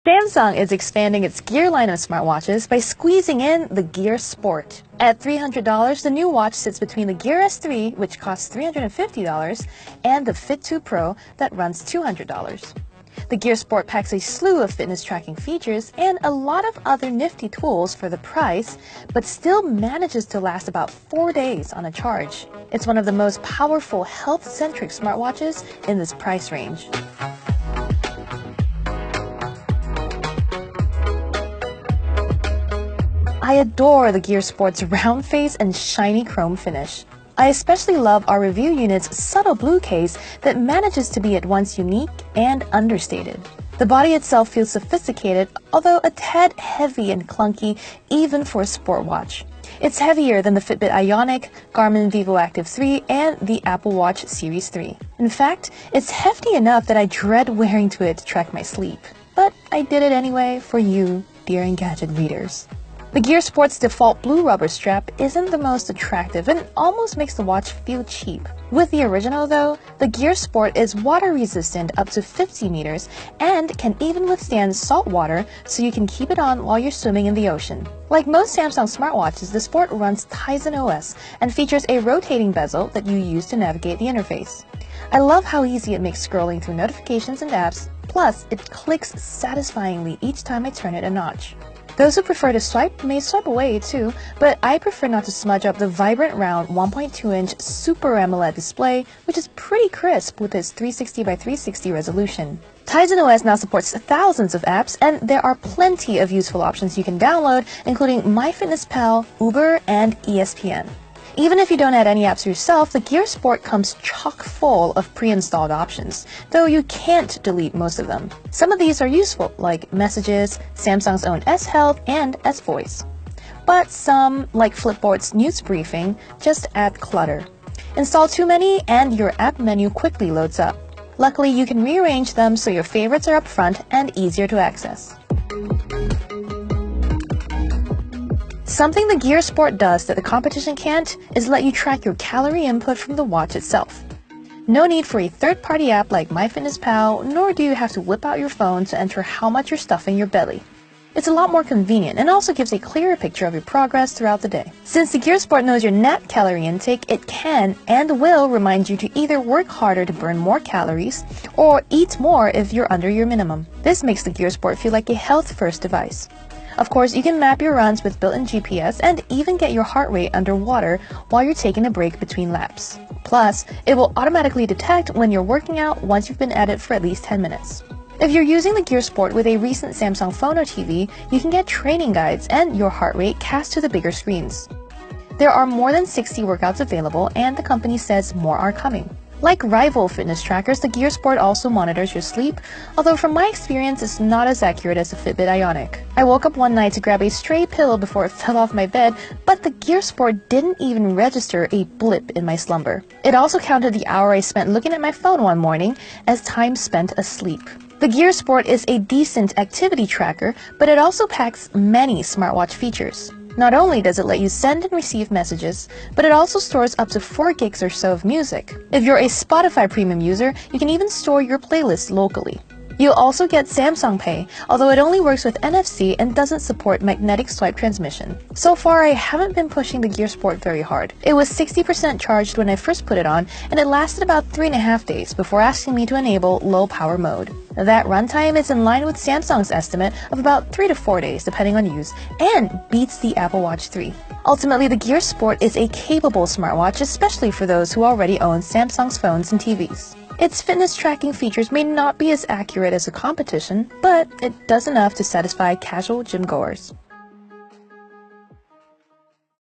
Samsung is expanding its Gear line of smartwatches by squeezing in the Gear Sport. At $300, the new watch sits between the Gear S3, which costs $350, and the Fit 2 Pro that runs $200. The Gear Sport packs a slew of fitness tracking features and a lot of other nifty tools for the price, but still manages to last about 4 days on a charge. It's one of the most powerful health-centric smartwatches in this price range. I adore the Gear Sport's round face and shiny chrome finish. I especially love our review unit's subtle blue case that manages to be at once unique and understated. The body itself feels sophisticated, although a tad heavy and clunky even for a sport watch. It's heavier than the Fitbit Ionic, Garmin VivoActive 3, and the Apple Watch Series 3. In fact, it's hefty enough that I dread wearing to it to track my sleep. But I did it anyway for you, dear Engadget readers. The Gear Sport's default blue rubber strap isn't the most attractive and almost makes the watch feel cheap. With the original though, the Gear Sport is water resistant up to 50 meters and can even withstand salt water, so you can keep it on while you're swimming in the ocean. Like most Samsung smartwatches, the Sport runs Tizen OS and features a rotating bezel that you use to navigate the interface. I love how easy it makes scrolling through notifications and apps, plus it clicks satisfyingly each time I turn it a notch. Those who prefer to swipe may swipe away too, but I prefer not to smudge up the vibrant round 1.2-inch Super AMOLED display, which is pretty crisp with its 360 by 360 resolution. Tizen OS now supports thousands of apps, and there are plenty of useful options you can download, including MyFitnessPal, Uber, and ESPN. Even if you don't add any apps yourself, the Gear Sport comes chock full of pre-installed options, though you can't delete most of them. Some of these are useful, like Messages, Samsung's own S-Health, and S-Voice. But some, like Flipboard's News Briefing, just add clutter. Install too many and your app menu quickly loads up. Luckily, you can rearrange them so your favorites are up front and easier to access. Something the Gear Sport does that the competition can't is let you track your calorie input from the watch itself. No need for a third-party app like MyFitnessPal, nor do you have to whip out your phone to enter how much you're stuffing your belly. It's a lot more convenient and also gives a clearer picture of your progress throughout the day. Since the Gear Sport knows your net calorie intake, it can and will remind you to either work harder to burn more calories or eat more if you're under your minimum. This makes the Gear Sport feel like a health-first device. Of course, you can map your runs with built-in GPS and even get your heart rate underwater while you're taking a break between laps. Plus, it will automatically detect when you're working out once you've been at it for at least 10 minutes. If you're using the Gear Sport with a recent Samsung phone or TV, you can get training guides and your heart rate cast to the bigger screens. There are more than 60 workouts available, and the company says more are coming. Like rival fitness trackers, the Gear Sport also monitors your sleep, although from my experience it's not as accurate as the Fitbit Ionic. I woke up one night to grab a stray pill before it fell off my bed, but the Gear Sport didn't even register a blip in my slumber. It also counted the hour I spent looking at my phone one morning as time spent asleep. The Gear Sport is a decent activity tracker, but it also packs many smartwatch features. Not only does it let you send and receive messages, but it also stores up to 4 gigs or so of music. If you're a Spotify Premium user, you can even store your playlist locally. You'll also get Samsung Pay, although it only works with NFC and doesn't support magnetic swipe transmission. So far, I haven't been pushing the Gear Sport very hard. It was 60% charged when I first put it on, and it lasted about 3.5 days before asking me to enable low power mode. That runtime is in line with Samsung's estimate of about 3 to 4 days depending on use, and beats the Apple Watch 3. Ultimately, the Gear Sport is a capable smartwatch, especially for those who already own Samsung's phones and TVs. Its fitness tracking features may not be as accurate as the competition, but it does enough to satisfy casual gym goers.